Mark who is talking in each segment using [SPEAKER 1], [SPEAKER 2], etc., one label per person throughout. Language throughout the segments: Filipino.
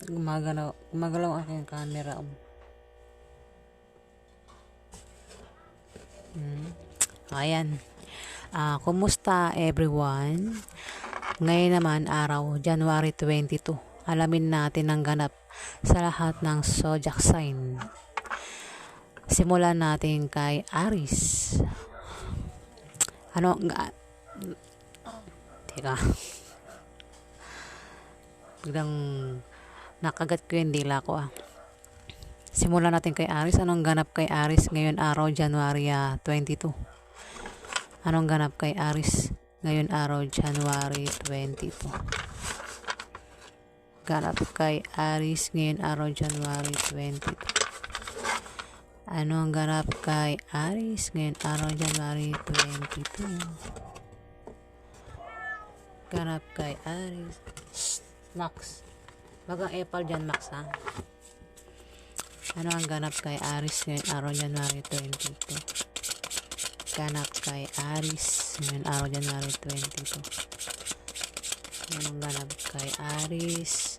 [SPEAKER 1] Gumagalaw ang aking camera. Ayan. Kumusta everyone? Ngayon naman araw, January 22. Alamin natin ang ganap sa lahat ng zodiac sign. Simulan natin kay Aries. Teka. Biglang nakagat ko yung dila ko Simulan natin kay Aries. Anong ganap kay Aries ngayon araw, January 22? Anong ganap kay Aries ngayon araw, January 22? Ganap kay Aries ngayon araw, January 22. Anong ganap kay Aries ngayon araw, January 22? Ganap kay Aries. Max. Bagang epal dyan, Max, ha? Ano ang ganap kay Aries ngayon araw, January 22? Ganap kay Aries ngayon araw, January 22. Anong ganap kay Aries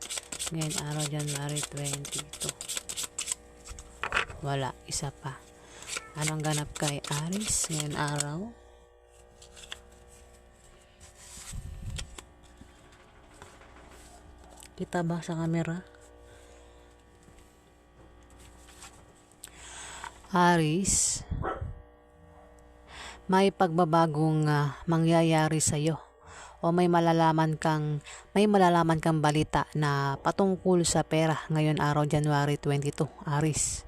[SPEAKER 1] ngayon araw, January 22? Wala, isa pa. Anong ganap kay Aries ngayon araw? Kita ba sa camera? Aries, may pagbabagong mangyayari sa iyo o may malalaman kang balita na patungkol sa pera ngayon araw, January 22, Aries.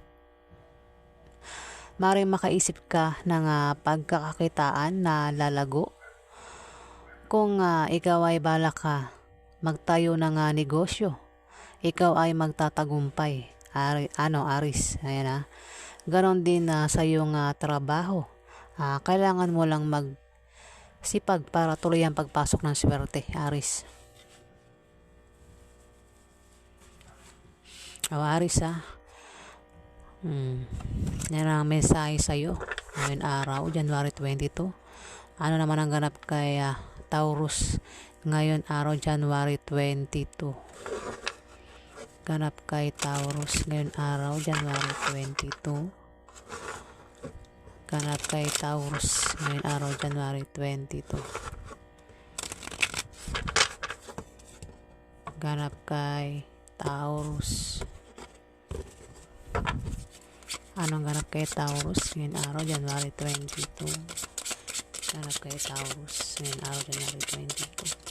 [SPEAKER 1] Maring makaisip ka ng pagkakakitaan na lalago kung ikaw ay balak magtayo ng negosyo. Ikaw ay magtatagumpay. Aries. Ayan Ganon din sa iyong trabaho. Kailangan mo lang magsipag para tuloy ang pagpasok ng swerte, Aries. Aries yan ang mensahe sa iyo ngayon araw, January 22. Ano naman ang ganap kay Taurus ngayon araw, January 22? Ganap kay Taurus ngayon araw, January 22. Ganap kay Taurus ngayon araw, January 22. Ganap kay Taurus. Anong ganap kay Taurus ngayon araw, January 22? Ganap kay Taurus ngayon araw, January 22.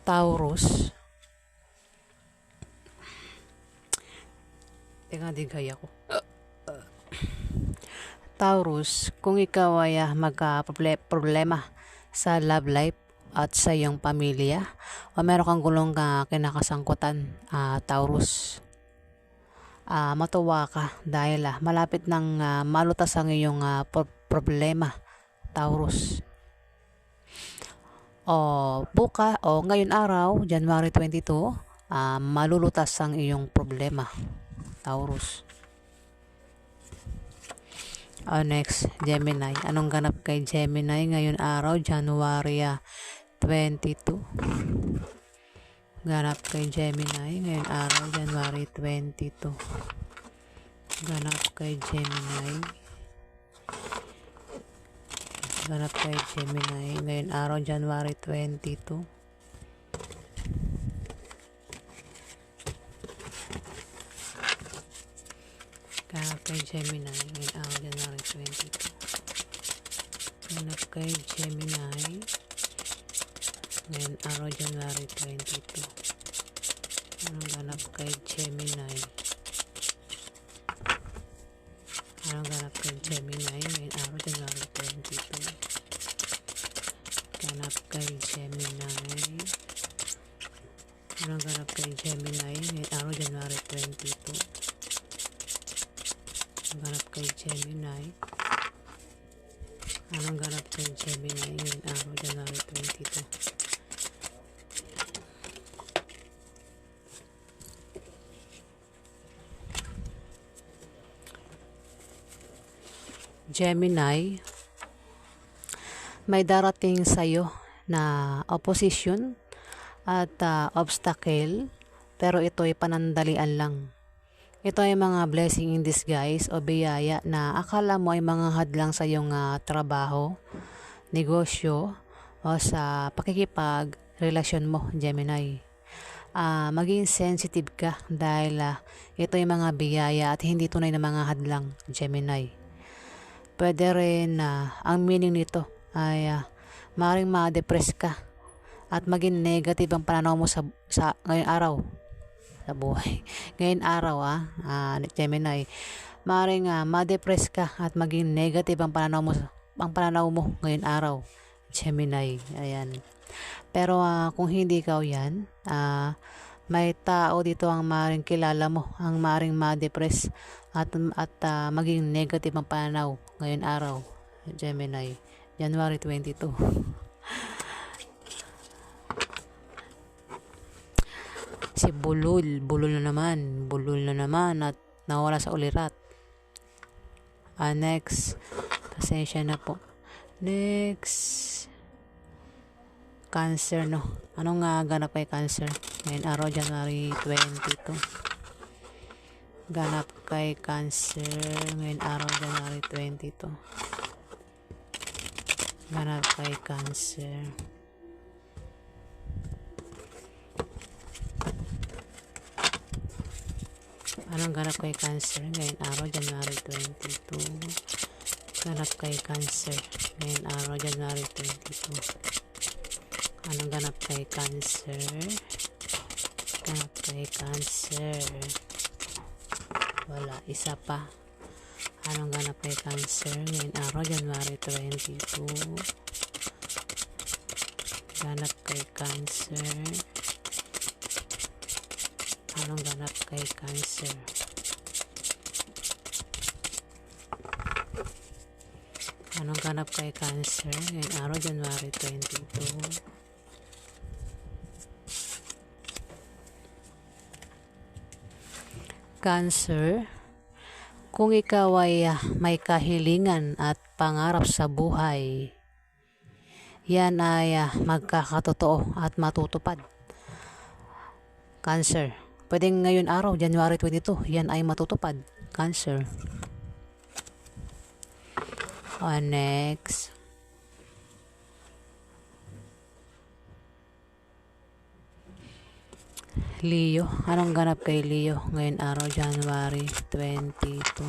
[SPEAKER 1] Taurus. Teka, digay ako. Taurus, kung ikaw ay magka-problema sa love life at sa iyong pamilya o meron kang gulong kinakasangkutan, Taurus, matuwa ka dahil malapit nang malutas ang iyong problema, Taurus. Ngayon araw, January 22, malulutas ang iyong problema, Taurus. Next, Gemini. Anong ganap kay Gemini ngayon araw, January 22? Ganap kay Gemini ngayon araw, January 22. Ganap kay Gemini. Ganap kay Gemini ngayon araw, January 22. Ganap kay Gemini ngayon araw, January 22. Ganap kay Gemini ngayon araw, January 22. Anong ganap kay Gemini? Anong ganap kay Gemini ngayon araw, January 22? Ganap kay Gemini. Anong ganap kay Gemini ngayon araw, January 22? Anong ganap kay Gemini? Anong ganap kay Gemini ngayon araw, January 22? Gemini, May darating sa'yo na opposition at obstacle, pero ito ay panandalian lang. Ito ay mga blessing in disguise o biyaya na akala mo ay mga hadlang sa iyong trabaho, negosyo, o sa pakikipag-relasyon mo, Gemini. Maging sensitive ka dahil ito ay mga biyaya at hindi tunay na mga hadlang, Gemini. Pwede rin ang meaning nito ay maaaring ma-depress ka at maging negative ang pananaw mo sa ngayong araw sa buhay. Ngayon araw Gemini, maaaring ma-depress ka at maging negative ang pananaw mo ngayon araw, Gemini. Ayan. Pero kung hindi ikaw yan, may tao dito ang maaaring kilala mo, ang maaaring ma-depress at maging negative ang pananaw ngayon araw, Gemini, January 22. Si bulol na naman at nawala sa ulirat. Next, pasensya na po. Next, Cancer, no? Anong ganap kay Cancer ngayon araw, January 22? Ganap kay Cancer ngayon araw, January 22. Ganap kay Cancer. Anong ganap kay Cancer ngayon araw, January 22? Ganap kay Cancer ngayon araw, January 22. Anong ganap kay Cancer? Ganap kay Cancer. Wala, isa pa. Anong ganap kay Cancer ngayon araw, January 22? Ganap kay Cancer. Anong ganap kay Cancer? Anong ganap kay Cancer ngayong araw, January 22? Cancer, kung ikaw ay may kahilingan at pangarap sa buhay, yan ay magkakatotoo at matutupad. Cancer, pwedeng ngayon araw, January 22, yan ay matutupad, Cancer. Next, Leo. Anong ganap kay Leo ngayon araw, January 22?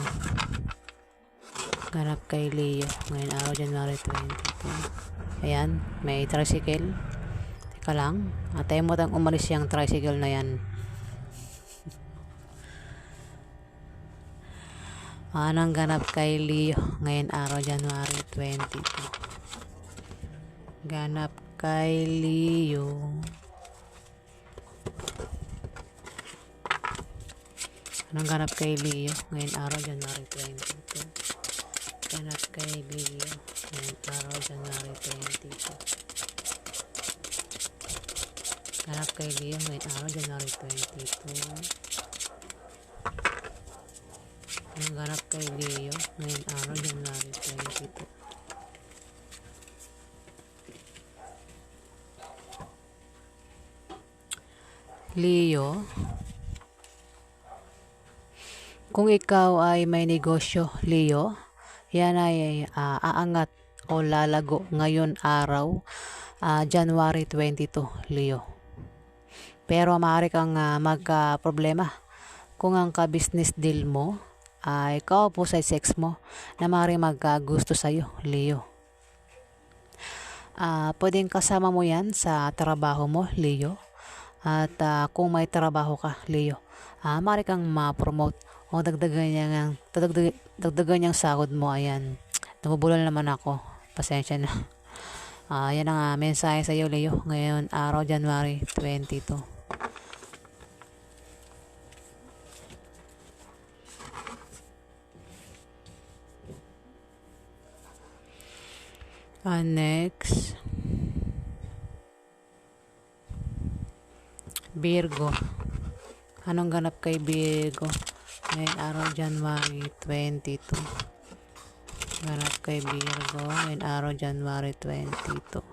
[SPEAKER 1] Ganap kay Leo ngayon araw, January 22. Ayan, may tricycle. Teka lang, tayo mo tang umalis yung tricycle na yan. Anong ganap kay Leo ngayon araw, January 22? Ganap kay Leo. Anong ganap kay Leo ngayon araw, January 22? Ganap kay Leo ngayon araw, January 22. Ganap kay Leo ngayon araw, January 22. Anong ganap kay Leo ngayon araw, January 22? Leo, kung ikaw ay may negosyo, Leo, yan ay aangat o lalago ngayon araw, January 22, Leo. Pero maaari kang magka-problema kung ang ka-business deal mo ay kaupo sa sex mo na maaari magkagusto sa'yo, Leo. Pwedeng kasama mo yan sa trabaho mo, Leo. At kung may trabaho ka, Leo, maaari kang ma-promote o dagdagan niyang sahod mo. Ayan, nabubulol naman ako, pasensya na. Yan ang mensahe sa iyo, Leo, ngayon araw, January 22. Next, Virgo. Anong ganap kay Virgo ngayon araw, January 22? Ganap kay Virgo ngayong araw January 22.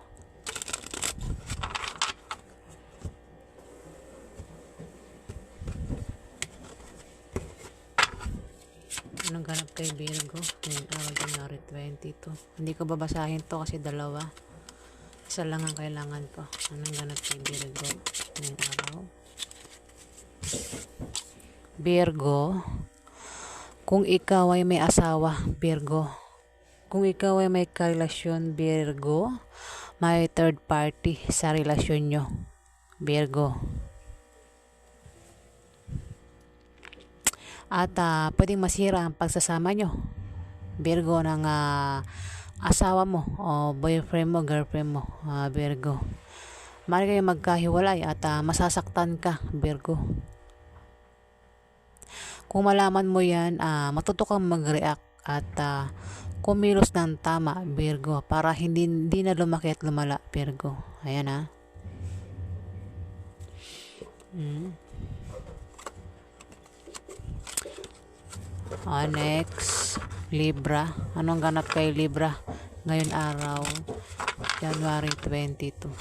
[SPEAKER 1] Anong ganap kay Virgo ngayong araw January 22? Hindi ko babasahin to kasi dalawa. Isa lang ang kailangan ko. Anong ganap kay Virgo ngayong araw? Virgo, kung ikaw ay may asawa, Virgo. Kung ikaw ay may karelasyon, Virgo, may third party sa relasyon nyo, Virgo. At pwedeng masira ang pagsasama nyo, Virgo, ng asawa mo o boyfriend mo, girlfriend mo, Virgo. Maaari kayong magkahiwalay at masasaktan ka, Virgo. Kung malaman mo yan, matuto kang mag-react at kumilos ng tama, Virgo, para hindi na lumaki at lumala, Virgo. Ayan next, Libra. Anong ganap kay Libra ngayon araw January 22?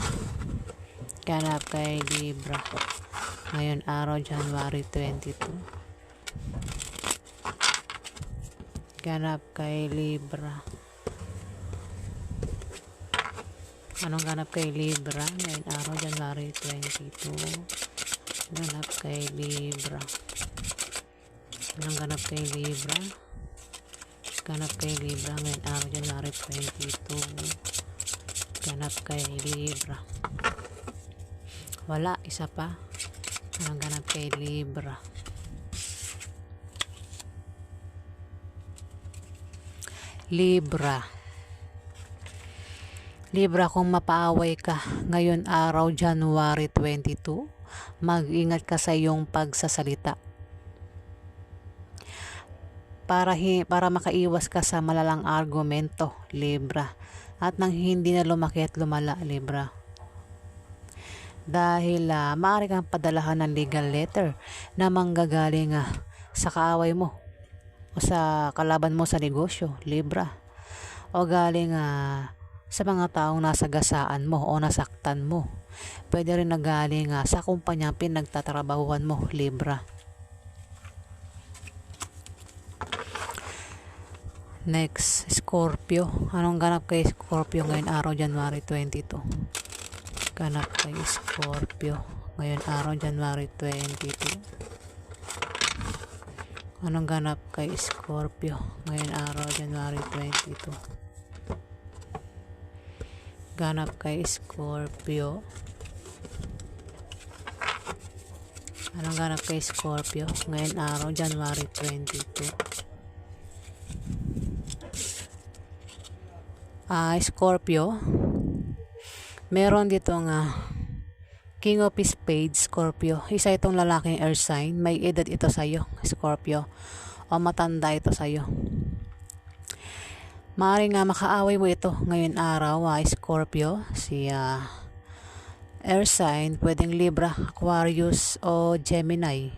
[SPEAKER 1] Ganap kay Libra ngayon araw January 22. Ganap kay Libra. Anong ganap kay Libra ngayon araw January 22? Ganap kay Libra. Anong ganap kay Libra? Ganap kay Libra ngayon araw January 22. Ganap kay Libra. Wala, isa pa. Anong ganap kay Libra? Libra. Libra, kung mapaaway ka ngayon araw January 22, mag-ingat ka sa iyong pagsasalita. Para makaiwas ka sa malalang argumento, Libra, at nang hindi na lumaki at lumala, Libra. Dahil maaari kang padalahan ng legal letter na manggagaling sa kaaway mo o sa kalaban mo sa negosyo, Libra, o galing sa mga taong nasagasaan mo o nasaktan mo. Pwede rin na galing sa kumpanyang pinagtatrabahuhan mo, Libra. Next, Scorpio. Anong ganap kay Scorpio ngayon araw January 22? Ganap kay Scorpio ngayon araw January 22. Anong ganap kay Scorpio ngayon araw January 22? Ganap kay Scorpio. Anong ganap kay Scorpio ngayon araw January 22? Scorpio, meron dito King of Spades, Scorpio. Isa itong lalaking earth sign. May edad ito sa'yo, Scorpio. O matanda ito sa'yo. Maaaring makaaway mo ito ngayon araw, Scorpio. Si earth sign, pwedeng Libra, Aquarius, o Gemini.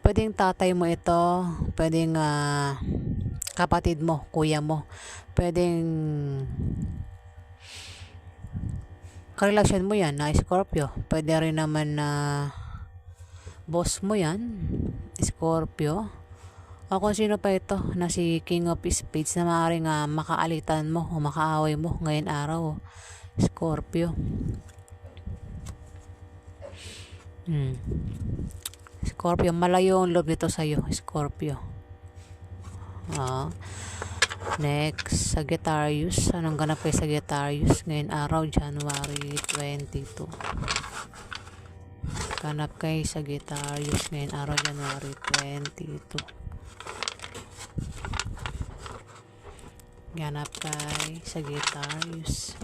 [SPEAKER 1] Pwedeng tatay mo ito. Pwedeng kapatid mo, kuya mo. Pwedeng karelasyon mo yan, Scorpio. Pwede rin naman boss mo yan, Scorpio. O kung sino pa ito na si King of Spades na maaaring makaalitan mo o makaaway mo ngayon araw, Scorpio. Scorpio, malayo ang loob nito sa'yo, Scorpio. Next, Sagittarius. Anong ganap kay Sagittarius ngayon araw January 22? Ganap kay Sagittarius ngayon araw January 22. Ganap kay Sagittarius.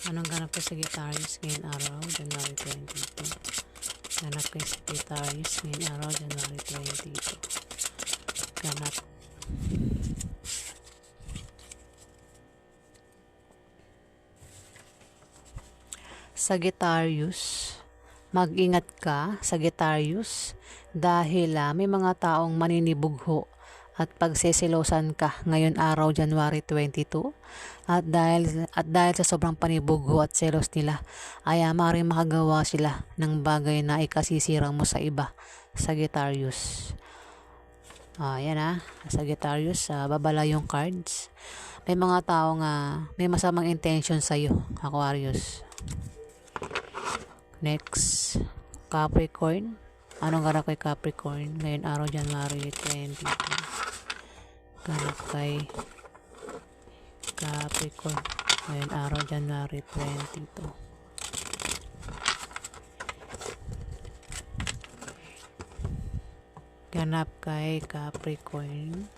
[SPEAKER 1] Anong ganap kay Sagittarius ngayon araw January 22? Ganap kay Sagittarius ngayon araw January 22. Ganap. Sagittarius, mag-ingat ka, Sagittarius, dahil may mga taong maninibugho at pagsisilosan ka ngayon araw January 22 at dahil sa sobrang panibugho at selos nila ay maaaring makagawa sila ng bagay na ikasisira mo sa iba. Sagittarius. Yan Sagittarius, babala yung cards. May mga taong may masamang intention sa iyo, Aquarius. Next, Capricorn. Anong ganap kay Capricorn ngayon araw January 22? Ganap kay Capricorn ngayon araw January 22. Ganap kay Capricorn.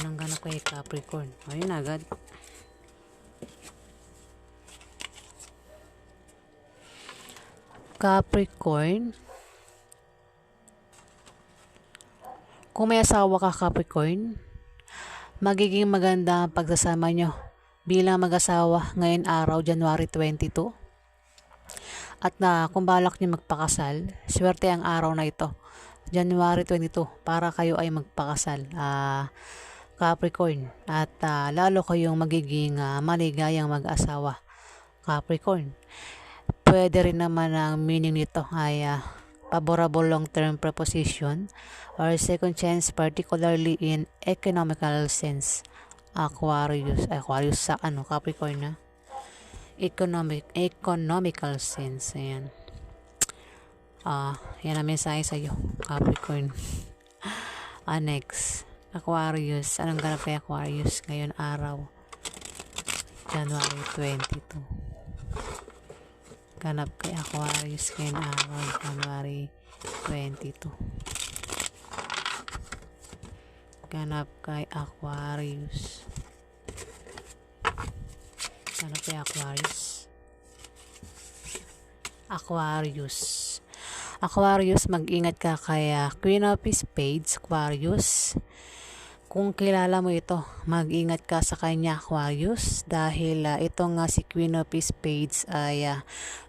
[SPEAKER 1] Anong ganap kay Capricorn? Ayun agad. Capricorn. Kung may asawa ka, Capricorn, magiging maganda ang pagsasama nyo bilang mag-asawa ngayon araw January 22. At kung balak nyo magpakasal, swerte ang araw na ito, January 22, para kayo ay magpakasal, Capricorn. At lalo kayong magiging maligayang mag-asawa, Capricorn. Pwede rin naman ang meaning nito ay favorable long-term preposition or second chance, particularly in economical sense. Aquarius sa Capricorn na. Economical sense. Ayan. Yan ang mensahe sa iyo, Capricorn. Next, Aquarius. Anong ganap kay Aquarius ngayon araw January 22? Ganap kay Aquarius ngayon araw January 22. Ganap kay Aquarius. Ganap kay Aquarius. Aquarius, mag-ingat ka kay Queen of Spades, Aquarius. Kung kilala mo ito, mag-ingat ka sa kanya, Aquarius, dahil itong si Queen of Spades ay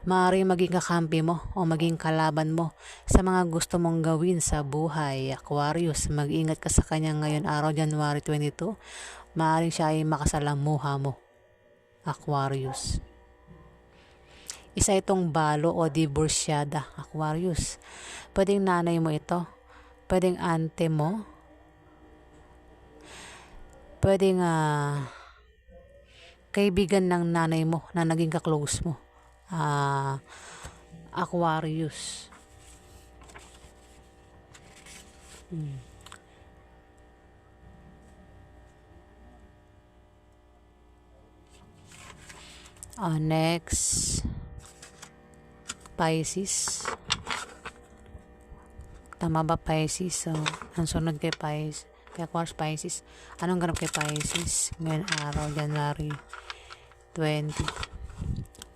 [SPEAKER 1] maaaring maging kakampi mo o maging kalaban mo sa mga gusto mong gawin sa buhay, Aquarius. Mag-ingat ka sa kanya ngayon araw January 22. Maaaring siya ay makasalamuha mo, Aquarius. Isa itong balo o divorsyada, Aquarius. Pwedeng nanay mo ito, pwedeng ante mo, pwedeng kaibigan ng nanay mo na naging ka-close mo, Aquarius. Next, Pisces. Tama ba, Pisces? Ang sunod kay Pisces, kay Aquarius, Pisces. Anong ganap kay Pisces ngayon araw January 20?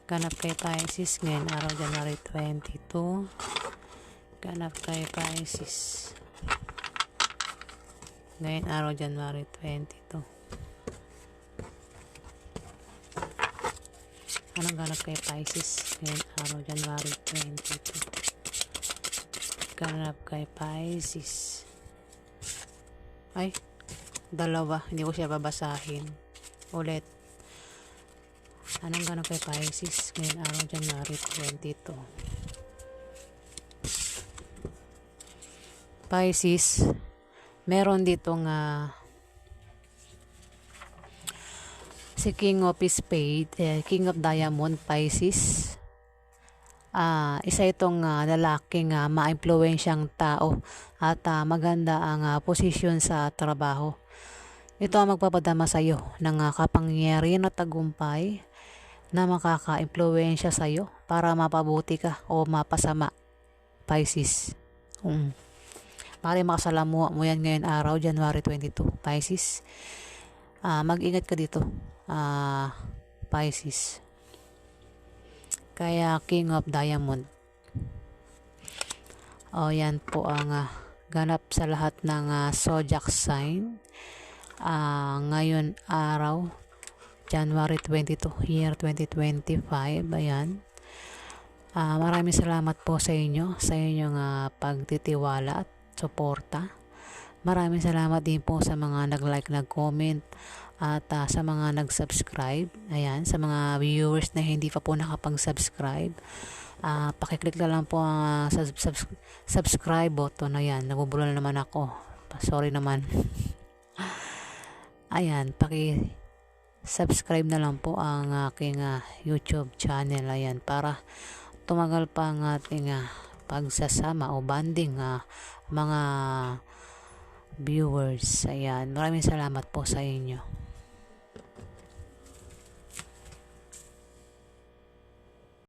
[SPEAKER 1] Ganap kay Pisces ngayon araw January 22. Ganap kay Pisces ngayon araw January 22. Anong ganap kay Pisces ngayon araw January 22? Ganap kay Pisces. Ay, dalawa. Hindi ko siya babasahin. Ulit. Anong ganap kay Pisces ngayon araw January 22? Pisces, meron ditong si King of Spades, King of Diamond, Pisces. Isa itong lalaking ma-impluwensyang tao at maganda ang posisyon sa trabaho. Ito ang magpapadama sa iyo ng kapangyarihan at tagumpay na makaka-impluwensya sa iyo para mapabuti ka o mapasama, Pisces. Maaaring makasalamuha mo yan ngayon araw January 22, Pisces. Mag-ingat ka dito, Pisces. Kaya King of Diamond. Yan po ang ganap sa lahat ng zodiac sign ngayon araw January 22, year 2025. Ayan. Maraming salamat po sa inyo, sa inyong pagtitiwala at suporta. Maraming salamat din po sa mga nag-like, nag-comment at sa mga nag-subscribe. Ayan, sa mga viewers na hindi pa po nakapag-subscribe, pakiclick na lang po ang subscribe button. Ayan, nabubulol naman ako. Sorry naman. Ayan, subscribe na lang po ang aking YouTube channel. Ayan, para tumagal pa ang ating pagsasama o banding mga viewers. Ayan, maraming salamat po sa inyo.